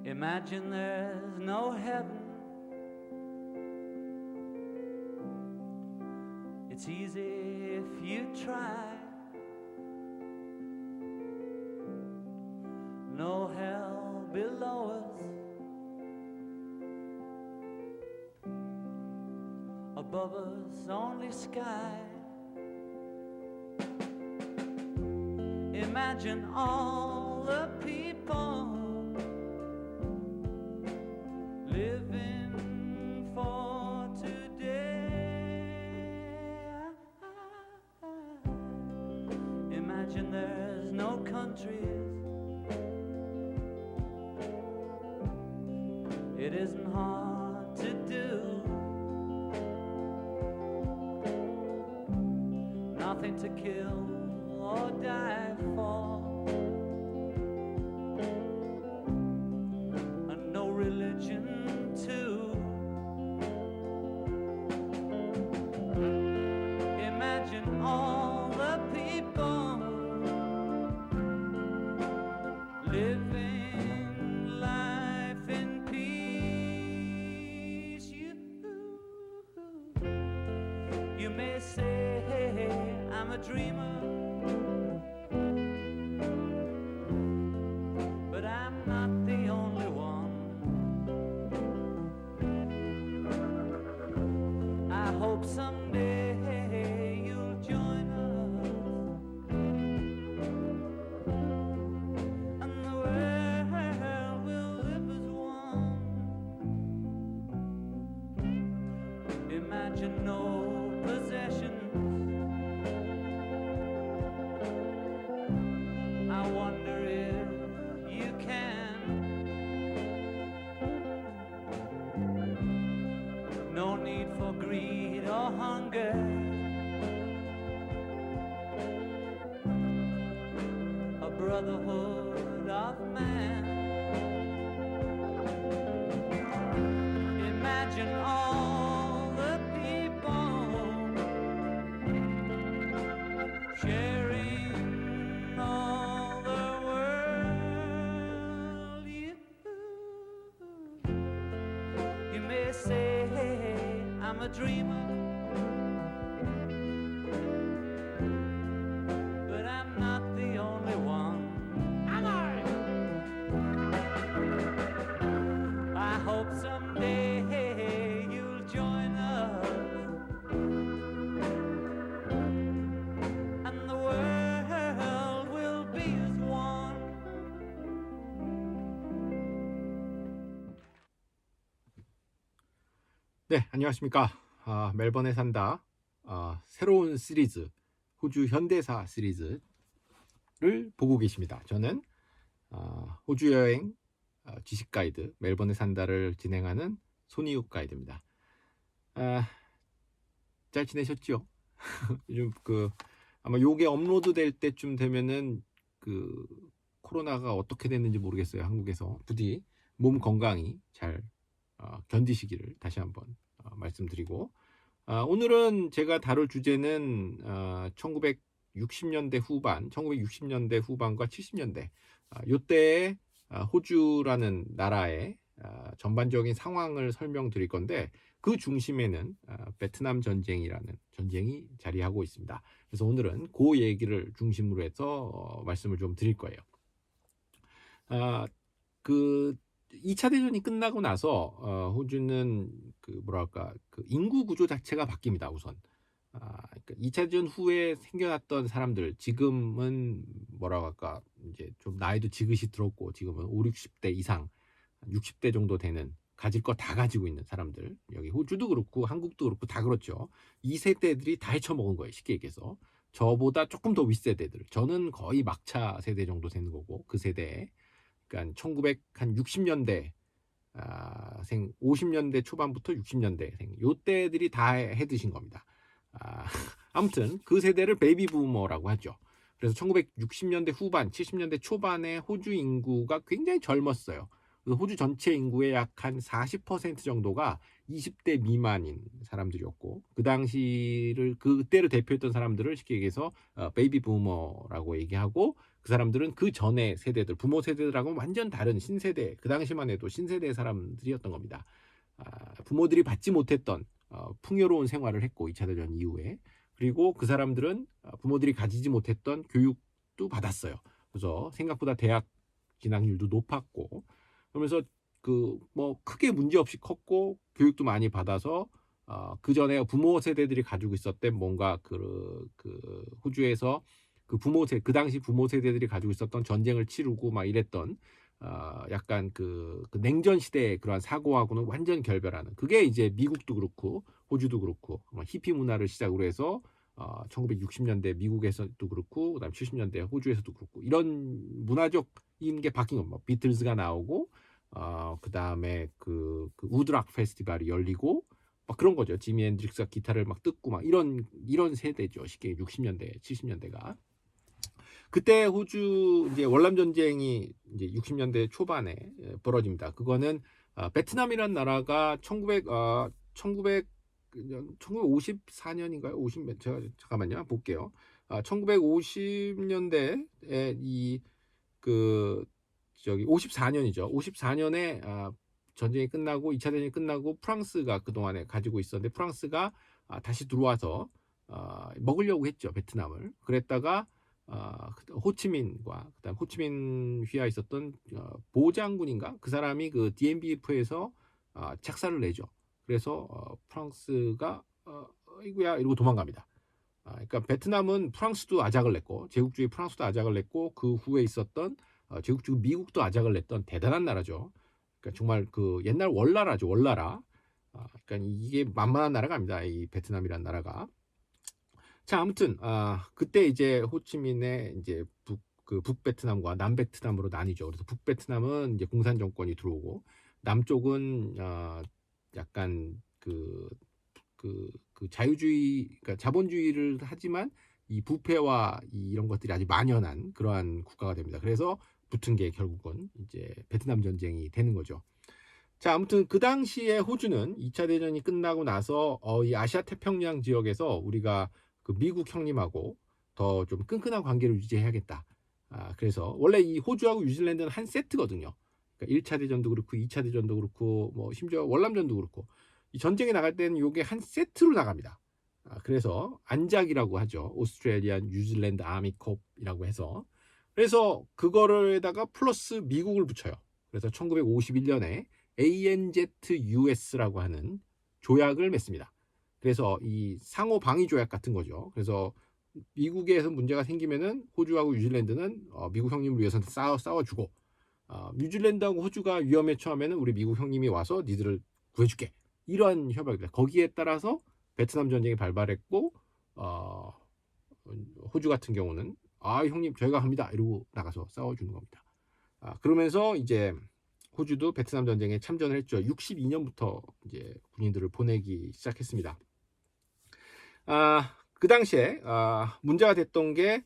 Imagine there's no heaven. It's easy if you try. No hell below us. Above us only sky. Imagine all the people living for today. Imagine there's no countries. It isn't hard to do. Nothing to kill or die for, and no religion too. Imagine all the people living life in peace. You may say I'm a dreamer, but I'm not the only one. I hope someday you'll join us, and the world will live as one. Imagine no possessions. I wonder if you can. No need for greed or hunger. A brotherhood of man. Imagine all the people sharing all the world. You may say I'm a dreamer, but I'm not the only one. Am I? I hope someday you'll join us, and the world will be as one. 네, 안녕하십니까. 멜번에 산다. 새로운 시리즈, 호주 현대사 시리즈를 보고 계십니다. 저는 호주 여행 지식 가이드 멜번에 산다를 진행하는 손이욱 가이드입니다. 잘 지내셨죠? 요즘 아마 요게 업로드 될 때쯤 되면은 코로나가 어떻게 됐는지 모르겠어요. 한국에서 부디 몸 건강히 잘 견디시기를 다시 한번 말씀드리고, 오늘은 제가 다룰 주제는 1960년대 후반과 70년대 요때의 호주라는 나라의 전반적인 상황을 설명드릴 건데, 그 중심에는 베트남 전쟁이라는 전쟁이 자리하고 있습니다. 그래서 오늘은 그 얘기를 중심으로 해서 말씀을 좀 드릴 거예요. 2차 대전이 끝나고 나서 호주는 인구 구조 자체가 바뀝니다. 우선 2차 대전 후에 생겨났던 사람들, 지금은 이제 좀 나이도 지긋이 들었고 지금은 5, 60대 이상, 60대 정도 되는, 가질 거 다 가지고 있는 사람들, 여기 호주도 그렇고 한국도 그렇고 다 그렇죠. 이 세대들이 다 헤쳐먹은 거예요. 쉽게 얘기해서 저보다 조금 더 윗세대들, 저는 거의 막차 세대 정도 되는 거고, 그 세대에 그러니까 1960년대 생, 50년대 초반부터 60년대 생, 요때들이 다 해드신 겁니다. 아무튼 그 세대를 베이비 부머라고 하죠. 그래서 1960년대 후반, 70년대 초반에 호주 인구가 굉장히 젊었어요. 그래서 호주 전체 인구의 약 한 40% 정도가 20대 미만인 사람들이었고, 그 당시를, 그때를 대표했던 사람들을 쉽게 얘기해서 베이비 부머라고 얘기하고, 그 사람들은 그 전에 세대들, 부모 세대들하고는 완전 다른 신세대, 그 당시만 해도 신세대 사람들이었던 겁니다. 부모들이 받지 못했던 풍요로운 생활을 했고 2차 대전 이후에, 그리고 그 사람들은 부모들이 가지지 못했던 교육도 받았어요. 그래서 생각보다 대학 진학률도 높았고, 그러면서 그 뭐 크게 문제 없이 컸고 교육도 많이 받아서 그 전에 부모 세대들이 가지고 있었던 뭔가 그 호주에서 그 당시 부모 세대들이 가지고 있었던 전쟁을 치르고 막 이랬던 약간 그 냉전 시대의 그러한 사고하고는 완전 결별하는, 그게 이제 미국도 그렇고 호주도 그렇고 히피 문화를 시작으로 해서 1960년대 미국에서도 그렇고 그다음 70년대 호주에서도 그렇고 이런 문화적인 게 바뀐 겁니다. 비틀즈가 나오고 그다음에 그 우드락 페스티벌이 열리고 막 그런 거죠. 지미 앤드릭스가 기타를 막 뜯고 막 이런 세대죠. 쉽게 60년대, 70년대가. 그때 호주 이제 월남 전쟁이 이제 60년대 초반에 벌어집니다. 그거는 베트남이라는 나라가 1954년인가요? 50 제가 잠깐만요. 볼게요. 1950년대에 그 저기 54년이죠. 54년에 전쟁이 끝나고 2차 대전이 끝나고 프랑스가 그동안에 가지고 있었는데 프랑스가 다시 들어와서 먹으려고 했죠. 베트남을. 그랬다가 호치민과 그다음 호치민 휘하 있었던 보 장군인가 그 사람이 그 DMBF에서 착사를 내죠. 그래서 프랑스가 이구야 이러고 도망갑니다. 그러니까 베트남은 프랑스도 아작을 냈고 제국주의 프랑스도 아작을 냈고 그 후에 있었던 제국주의 미국도 아작을 냈던 대단한 나라죠. 그러니까 정말 그 옛날 월나라죠. 월나라. 그러니까 이게 만만한 나라가 아닙니다. 이 베트남이라는 나라가. 자, 아무튼 그때 이제 호치민의 이제 북베트남과 남베트남으로 나뉘죠. 그래서 북베트남은 이제 공산 정권이 들어오고 남쪽은 약간 그 자유주의, 그러니까 자본주의를 하지만 이 부패와 이런 것들이 아주 만연한 그러한 국가가 됩니다. 그래서 붙은 게 결국은 이제 베트남 전쟁이 되는 거죠. 자, 아무튼 그 당시에 호주는 2차 대전이 끝나고 나서 이 아시아 태평양 지역에서 우리가 그 미국 형님하고 더 좀 끈끈한 관계를 유지해야겠다. 그래서 원래 이 호주하고 뉴질랜드는 한 세트거든요. 그러니까 1차 대전도 그렇고 2차 대전도 그렇고 뭐 심지어 월남전도 그렇고 이 전쟁에 나갈 때는 이게 한 세트로 나갑니다. 그래서 안작이라고 하죠. 오스트레일리안 뉴질랜드 아미 콥이라고 해서, 그래서 그거를다가 플러스 미국을 붙여요. 그래서 1951년에 ANZUS라고 하는 조약을 맺습니다. 그래서 이 상호 방위 조약 같은 거죠. 그래서 미국에서 문제가 생기면은 호주하고 뉴질랜드는 미국 형님을 위해서 싸워주고, 뉴질랜드하고 호주가 위험에 처하면은 우리 미국 형님이 와서 니들을 구해줄게. 이런 협약입니다. 거기에 따라서 베트남 전쟁이 발발했고 호주 같은 경우는 형님 저희가 합니다 이러고 나가서 싸워주는 겁니다. 그러면서 이제 호주도 베트남 전쟁에 참전을 했죠. 62년부터 이제 군인들을 보내기 시작했습니다. 그 당시에 문제가 됐던 게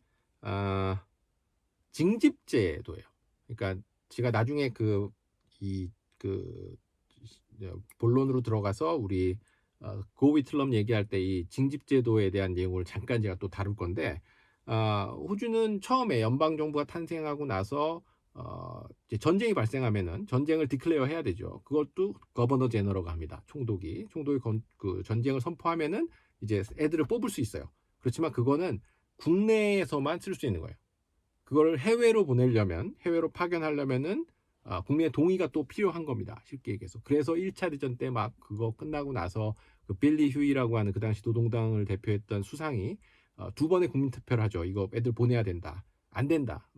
징집제도예요. 그러니까 제가 나중에 본론으로 들어가서 우리 고위틀럼 얘기할 때 이 징집제도에 대한 내용을 잠깐 제가 또 다룰 건데, 호주는 처음에 연방 정부가 탄생하고 나서 이제 전쟁이 발생하면은 전쟁을 디클레어 해야 되죠. 그것도 거버너 제너럴가 합니다. 총독이 그 전쟁을 선포하면은 이제 애들을 뽑을 수 있어요. 그렇지만 그거는 국내에서만 쓸 수 있는 거예요. 그걸 해외로 보내려면, 해외로 파견하려면은 국민의 동의가 또 필요한 겁니다. 쉽게 얘기해서. 그래서 1차 대전 때 막 그거 끝나고 나서 그 빌리 휴이라고 하는 그 당시 노동당을 대표했던 수상이 2번의 국민투표를 하죠. 이거 애들 보내야 된다. 안 된다.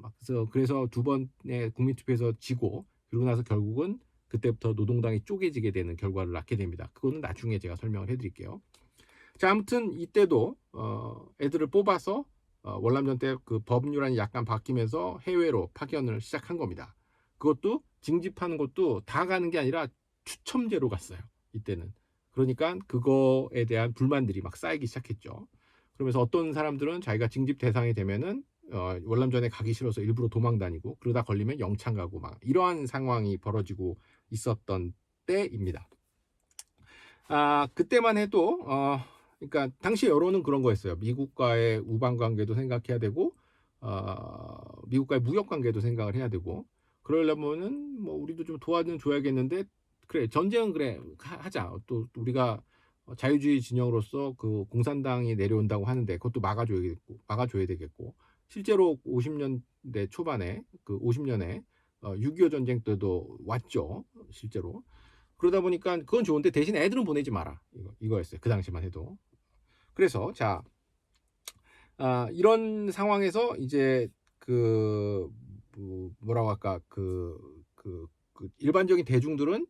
그래서 2번의 국민투표에서 지고, 그러고 나서 결국은 그때부터 노동당이 쪼개지게 되는 결과를 낳게 됩니다. 그거는 나중에 제가 설명을 해드릴게요. 자, 아무튼 이때도 애들을 뽑아서 월남전 때 그 법률안이 약간 바뀌면서 해외로 파견을 시작한 겁니다. 그것도 징집하는 것도 다 가는 게 아니라 추첨제로 갔어요. 이때는. 그러니까 그거에 대한 불만들이 막 쌓이기 시작했죠. 그러면서 어떤 사람들은 자기가 징집 대상이 되면은 월남전에 가기 싫어서 일부러 도망 다니고, 그러다 걸리면 영창 가고 막 이러한 상황이 벌어지고 있었던 때입니다. 그때만 해도 그러니까 당시 여론은 그런 거였어요. 미국과의 우방 관계도 생각해야 되고 미국과의 무역 관계도 생각을 해야 되고 그러려면은 뭐 우리도 좀 도와는 줘야겠는데 그래 전쟁은 그래 하자. 또 우리가 자유주의 진영으로서 그 공산당이 내려온다고 하는데 그것도 막아줘야 되겠고 실제로 50년대 초반에 그 50년에 6.25 전쟁 때도 왔죠 실제로. 그러다 보니까 그건 좋은데 대신 애들은 보내지 마라 이거였어요 그 당시만 해도. 그래서 자 이런 상황에서 이제 뭐라고 할까 일반적인 대중들은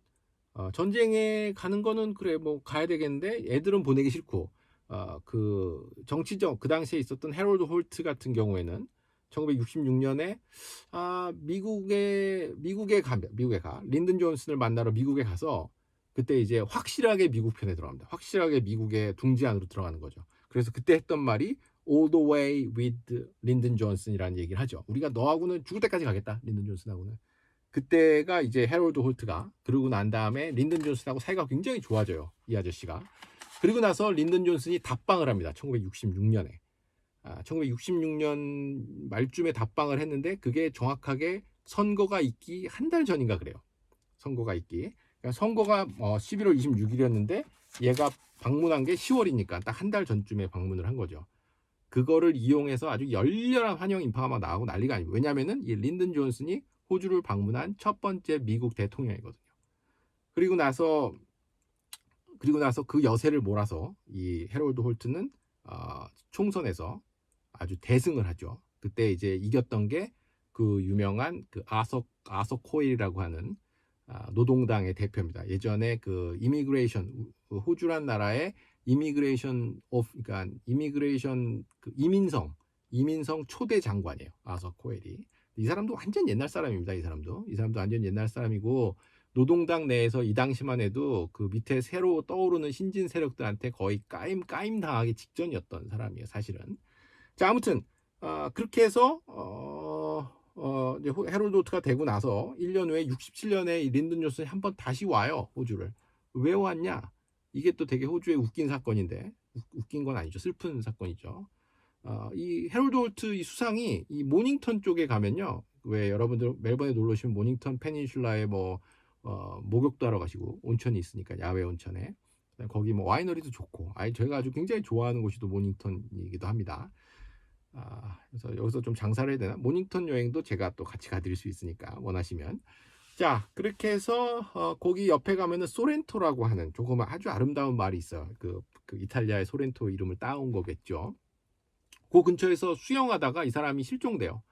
전쟁에 가는 거는 그래 뭐 가야 되겠는데 애들은 보내기 싫고 정치적 그 당시에 있었던 해롤드 홀트 같은 경우에는 1966년에 미국에 가 린든 존슨을 만나러 미국에 가서 그때 이제 확실하게 미국 편에 들어갑니다. 확실하게 미국의 둥지 안으로 들어가는 거죠. 그래서 그때 했던 말이 all the way with 린든 존슨이라는 얘기를 하죠. 우리가 너하고는 죽을 때까지 가겠다. 린든 존슨하고는. 그때가 이제 해롤드 홀트가 그러고 난 다음에 린든 존슨하고 사이가 굉장히 좋아져요. 이 아저씨가. 그리고 나서 린든 존슨이 답방을 합니다. 1966년에. 1966년 말쯤에 답방을 했는데 그게 정확하게 선거가 있기 한 달 전인가 그래요. 선거가 있기. 그러니까 선거가 11월 26일이었는데 얘가 방문한 게 10월이니까 딱 한 달 전쯤에 방문을 한 거죠. 그거를 이용해서 아주 열렬한 환영 인파가 막 나오고 난리가 아니고 왜냐면은 이 린든 존슨이 호주를 방문한 첫 번째 미국 대통령이거든요. 그리고 나서 그 여세를 몰아서 이 해롤드 홀트는 총선에서 아주 대승을 하죠. 그때 이제 이겼던 게 그 유명한 그 아서 코일이라고 하는 노동당의 대표입니다. 예전에 그 이미그레이션 호주란 나라의 그러니까 이민성 초대 장관이에요. 아서 코일이. 이 사람도 완전 옛날 사람입니다. 이 사람도 완전 옛날 사람이고 노동당 내에서 이 당시만 해도 그 밑에 새로 떠오르는 신진 세력들한테 거의 까임 당하기 직전이었던 사람이에요. 사실은. 자 아무튼 그렇게 해서 이제 해롤드 홀트가 되고 나서 1년 후에 67년에 린든 존슨이 한번 다시 와요. 호주를. 왜 왔냐? 이게 또 되게 호주의 웃긴 사건인데 웃긴 건 아니죠. 슬픈 사건이죠. 이 해롤드 홀트 이 수상이 이 모닝턴 쪽에 가면요. 왜 여러분들 멜번에 놀러 오시면 모닝턴 페닌슐라에 목욕도 하러 가시고 온천이 있으니까 야외 온천에 거기 뭐 와이너리도 좋고 저희가 아주 굉장히 좋아하는 곳이 또 모닝턴이기도 합니다. 그래서 여기서 좀 장사를 해야 되나? 모닝턴 여행도 제가 또 같이 가드릴 수 있으니까 원하시면. 자 그렇게 해서 거기 옆에 가면은 소렌토라고 하는 조금 아주 아름다운 말이 있어요. 그 이탈리아의 소렌토 이름을 따온 거겠죠. 그 근처에서 수영하다가 이 사람이 실종돼요.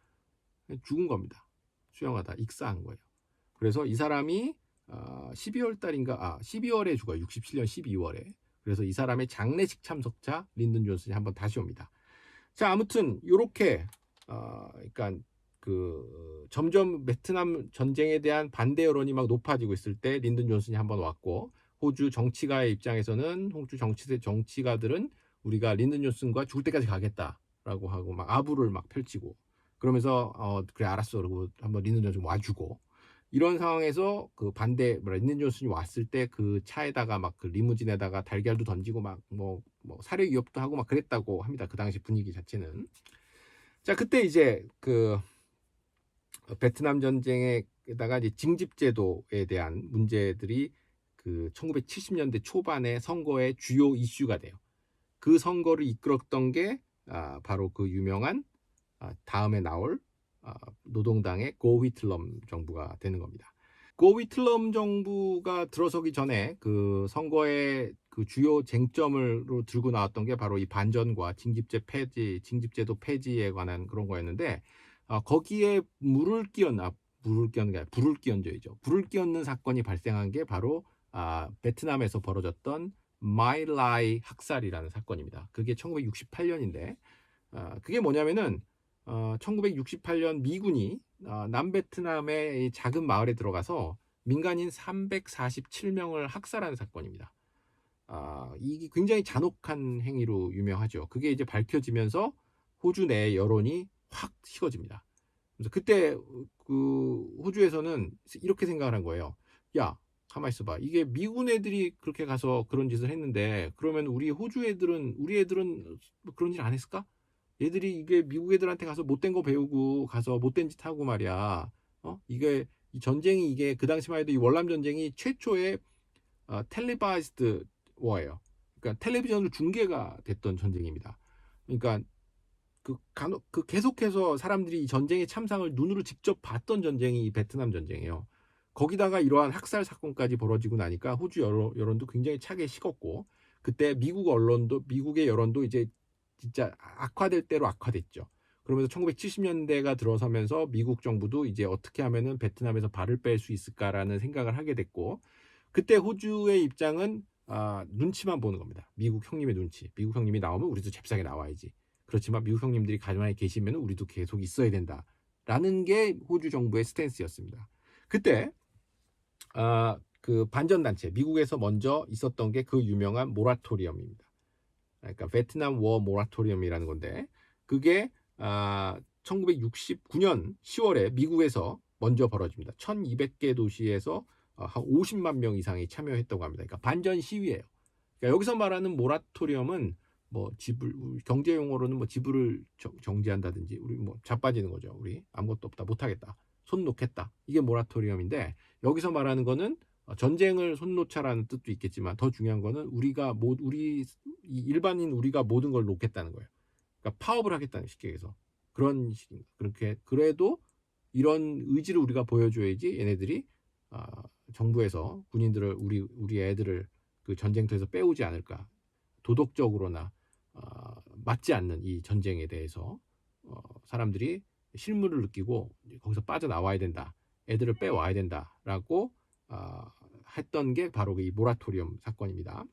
죽은 겁니다. 수영하다 익사한 거예요. 그래서 이 사람이 12월 달인가 12월에 죽어요. 67년 12월에. 그래서 이 사람의 장례식 참석자 린든 존슨이 한번 다시 옵니다. 자 아무튼 요렇게 그러니까 점점 베트남 전쟁에 대한 반대 여론이 막 높아지고 있을 때 린든 존슨이 한번 왔고 호주 정치가의 입장에서는 호주 정치가들은 우리가 린든 존슨과 죽을 때까지 가겠다라고 하고 막 아부를 막 펼치고 그러면서 그래 알았어 그러고 한번 린든 존슨 와주고 이런 상황에서 린든 존슨이 왔을 때 그 차에다가 막 그 리무진에다가 달걀도 던지고 막 뭐 살해 위협도 하고 막 그랬다고 합니다. 그 당시 분위기 자체는. 자 그때 이제 베트남 전쟁에다가 이제 징집제도에 대한 문제들이 1970년대 초반의 선거의 주요 이슈가 돼요. 그 선거를 이끌었던 게 바로 그 유명한 다음에 나올 노동당의 고 휘틀럼 정부가 되는 겁니다. 고 휘틀럼 정부가 들어서기 전에 그 선거의 그 주요 쟁점으로 들고 나왔던 게 바로 이 반전과 징집제도 폐지에 관한 그런 거였는데 거기에 불을 끼얹는 사건이 발생한 게 바로 베트남에서 벌어졌던 마일라이 학살이라는 사건입니다. 그게 1968년인데 그게 뭐냐면은 1968년 미군이 남베트남의 작은 마을에 들어가서 민간인 347명을 학살한 사건입니다. 이게 굉장히 잔혹한 행위로 유명하죠. 그게 이제 밝혀지면서 호주 내 여론이 확 식어집니다. 그래서 그때 호주에서는 이렇게 생각을 한 거예요. 야, 가만 있어봐. 이게 미군 애들이 그렇게 가서 그런 짓을 했는데 그러면 우리 애들은 그런 일 안 했을까? 얘들이 이게 미국 애들한테 가서 못된 거 배우고 가서 못된 짓 하고 말이야. 이게 이 전쟁이 이게 그 당시만 해도 이 월남 전쟁이 최초의 텔레바이즈드 워예요. 그러니까 텔레비전으로 중계가 됐던 전쟁입니다. 그러니까 그 계속해서 사람들이 이 전쟁의 참상을 눈으로 직접 봤던 전쟁이 이 베트남 전쟁이에요. 거기다가 이러한 학살 사건까지 벌어지고 나니까 호주 여론도 굉장히 차게 식었고, 그때 미국의 여론도 이제 진짜 악화될 대로 악화됐죠. 그러면서 1970년대가 들어서면서 미국 정부도 이제 어떻게 하면은 베트남에서 발을 뺄 수 있을까라는 생각을 하게 됐고, 그때 호주의 입장은 눈치만 보는 겁니다. 미국 형님의 눈치. 미국 형님이 나오면 우리도 잽싸게 나와야지. 그렇지만 미국 형님들이 가만히 계시면 우리도 계속 있어야 된다라는 게 호주 정부의 스탠스였습니다. 그때 그 반전단체, 미국에서 먼저 있었던 게 그 유명한 모라토리엄입니다. 그러니까 베트남 워 모라토리엄이라는 건데, 그게 1969년 10월에 미국에서 먼저 벌어집니다. 1200개 도시에서 한 50만 명 이상이 참여했다고 합니다. 그러니까 반전 시위예요. 그러니까 여기서 말하는 모라토리엄은 뭐 경제 용어로는 뭐 지불을 정지한다든지, 우리 뭐 자빠지는 거죠. 우리 아무것도 없다, 못하겠다, 손 놓겠다, 이게 모라토리엄인데, 여기서 말하는 거는 전쟁을 손 놓자라는 뜻도 있겠지만 더 중요한 거는 우리 일반인 우리가 모든 걸 놓겠다는 거예요. 그러니까 파업을 하겠다는, 쉽게 얘기해서 그런 식입니다. 그렇게 그래도 이런 의지를 우리가 보여줘야지 얘네들이 정부에서 군인들을 우리 애들을 그 전쟁터에서 빼오지 않을까. 도덕적으로나 맞지 않는 이 전쟁에 대해서 사람들이 실무를 느끼고 거기서 빠져나와야 된다, 애들을 빼와야 된다라고 했던 게 바로 이 모라토리엄 사건입니다.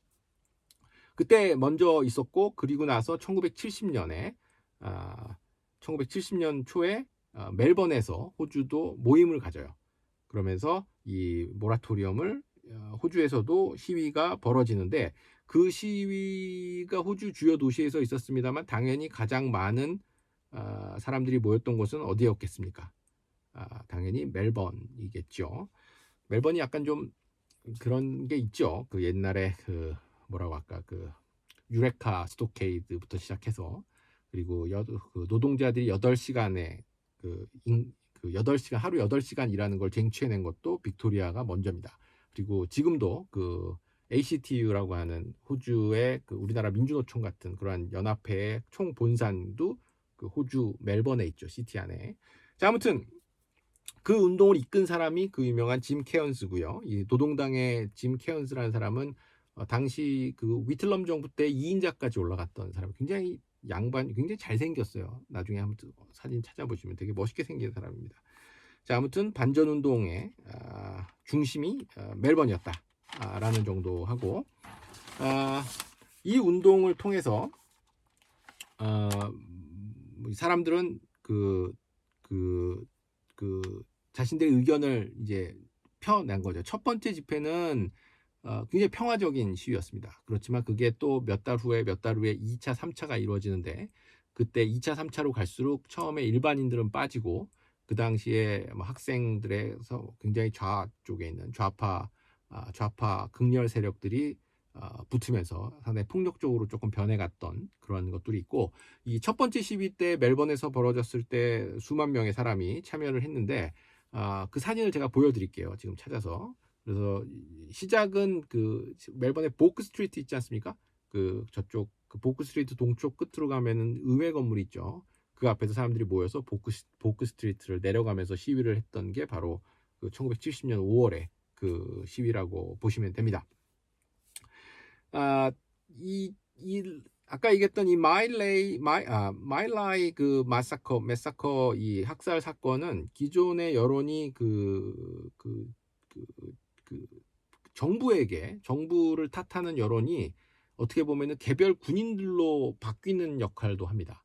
그때 먼저 있었고, 그리고 나서 1970년에 1970년 초에 멜번에서 호주도 모임을 가져요. 그러면서 이 모라토리엄을 호주에서도 시위가 벌어지는데, 그 시위가 호주 주요 도시에서 있었습니다만 당연히 가장 많은 사람들이 모였던 곳은 어디였겠습니까? 당연히 멜번이겠죠. 멜번이 약간 좀 그런 게 있죠. 그 옛날에 그 뭐라고 할까, 그 유레카 스토케이드부터 시작해서, 그리고 그 노동자들이 8시간에 그 8시간, 하루 8시간 일하는 걸 쟁취해낸 것도 빅토리아가 먼저입니다. 그리고 지금도 그 ACTU라고 하는 호주의 그 우리나라 민주노총 같은 그러한 연합회의 총 본산도 그 호주 멜번에 있죠, 시티 안에. 자, 아무튼 그 운동을 이끈 사람이 그 유명한 짐 케언스고요. 이 노동당의 짐 케언스라는 사람은 당시 그 위틀럼 정부 때 2인자까지 올라갔던 사람, 굉장히 굉장히 잘생겼어요. 나중에 한번 사진 찾아보시면 되게 멋있게 생긴 사람입니다. 자, 아무튼 반전운동의 중심이 멜번이었다라는 정도 하고, 이 운동을 통해서 사람들은 그 자신들의 의견을 이제 펴낸 거죠. 첫 번째 집회는 굉장히 평화적인 시위였습니다. 그렇지만 그게 또 몇 달 후에 2차, 3차가 이루어지는데, 그때 2차, 3차로 갈수록 처음에 일반인들은 빠지고, 그 당시에 학생들에서 굉장히 좌쪽에 있는 좌파 극렬 세력들이 붙으면서 상당히 폭력적으로 조금 변해갔던 그런 것들이 있고, 이 첫 번째 시위 때 멜번에서 벌어졌을 때 수만 명의 사람이 참여를 했는데, 그 사진을 제가 보여드릴게요, 지금 찾아서. 그래서 시작은 그 멜번의 보크 스트리트 있지 않습니까? 그 저쪽 그 보크 스트리트 동쪽 끝으로 가면은 의회 건물이 있죠. 그 앞에서 사람들이 모여서 보크 스트리트를 내려가면서 시위를 했던 게 바로 그 1970년 5월에 그 시위라고 보시면 됩니다. 아까 얘기했던 이 마일라이 그 마사커 이 학살 사건은 기존의 여론이 정부를 탓하는 여론이 어떻게 보면은 개별 군인들로 바뀌는 역할도 합니다.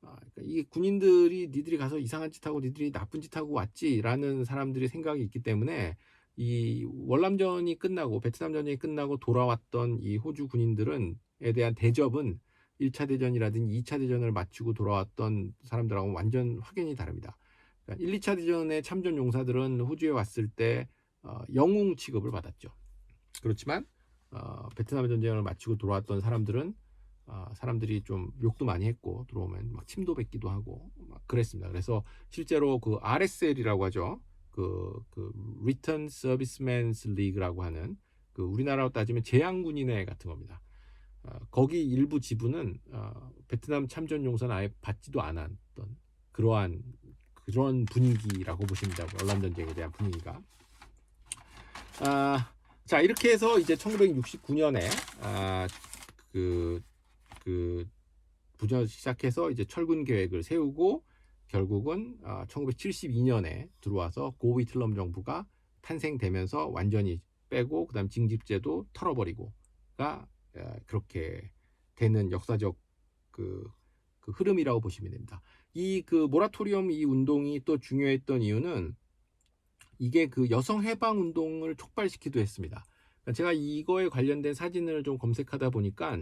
그러니까 이게 군인들이 니들이 가서 이상한 짓 하고 니들이 나쁜 짓 하고 왔지라는 사람들의 생각이 있기 때문에, 이 월남전이 끝나고 베트남 전쟁이 끝나고 돌아왔던 이 호주 군인들은에 대한 대접은 1차 대전이라든지 2차 대전을 마치고 돌아왔던 사람들하고 완전 확연히 다릅니다. 그러니까 1, 2차 대전의 참전 용사들은 호주에 왔을 때 영웅 취급을 받았죠. 그렇지만 베트남 전쟁을 마치고 돌아왔던 사람들은 사람들이 좀 욕도 많이 했고 들어오면 막 침도 뱉기도 하고 막 그랬습니다. 그래서 실제로 그 RSL이라고 하죠. 그 Return Servicemen's League라고 하는 그 우리나라로 따지면 재향군인회 같은 겁니다. 거기 일부 지부는 베트남 참전 용사는 아예 받지도 않았던 그런 분위기라고 보시면 되고 월남 전쟁에 대한 분위기가. 자 이렇게 해서 이제 1969년에 그 부전 시작해서 이제 철군 계획을 세우고 결국은 1972년에 들어와서 고위틀럼 정부가 탄생되면서 완전히 빼고 그다음 징집제도 털어버리고가 그렇게 되는 역사적 그 흐름이라고 보시면 됩니다. 이 그 모라토리엄 이 운동이 또 중요했던 이유는 이게 그 여성 해방 운동을 촉발시키기도 했습니다. 제가 이거에 관련된 사진을 좀 검색하다 보니까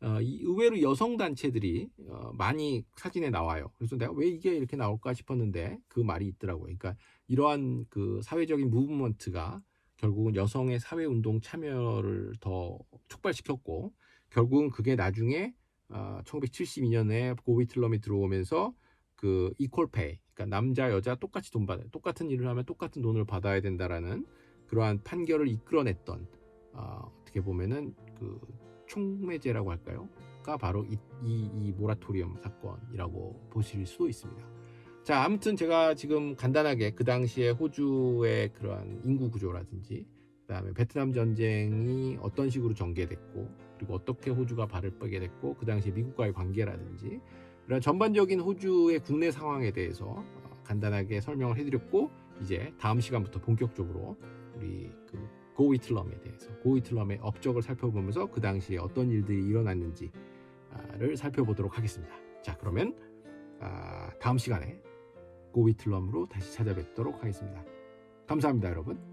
의외로 여성 단체들이 많이 사진에 나와요. 그래서 내가 왜 이게 이렇게 나올까 싶었는데 그 말이 있더라고요. 그러니까 이러한 그 사회적인 무브먼트가 결국은 여성의 사회 운동 참여를 더 촉발시켰고 결국은 그게 나중에 1972년에 고위틀럼이 들어오면서 그 이퀄 페이, 그러니까 남자 여자 똑같이 똑같은 일을 하면 똑같은 돈을 받아야 된다라는 그러한 판결을 이끌어냈던 어떻게 보면은 그 촉매제라고 할까요?가 바로 이 모라토리엄 사건이라고 보실 수도 있습니다. 자, 아무튼 제가 지금 간단하게 그 당시에 호주의 그러한 인구 구조라든지 그다음에 베트남 전쟁이 어떤 식으로 전개됐고 그리고 어떻게 호주가 발을 빼게 됐고 그 당시 미국과의 관계라든지 이런 전반적인 호주의 국내 상황에 대해서 간단하게 설명을 해드렸고 이제 다음 시간부터 본격적으로 우리 그 고위틀럼에 대해서 고위틀럼의 업적을 살펴보면서 그 당시에 어떤 일들이 일어났는지를 살펴보도록 하겠습니다. 자, 그러면 다음 시간에 고위틀럼으로 다시 찾아뵙도록 하겠습니다. 감사합니다, 여러분.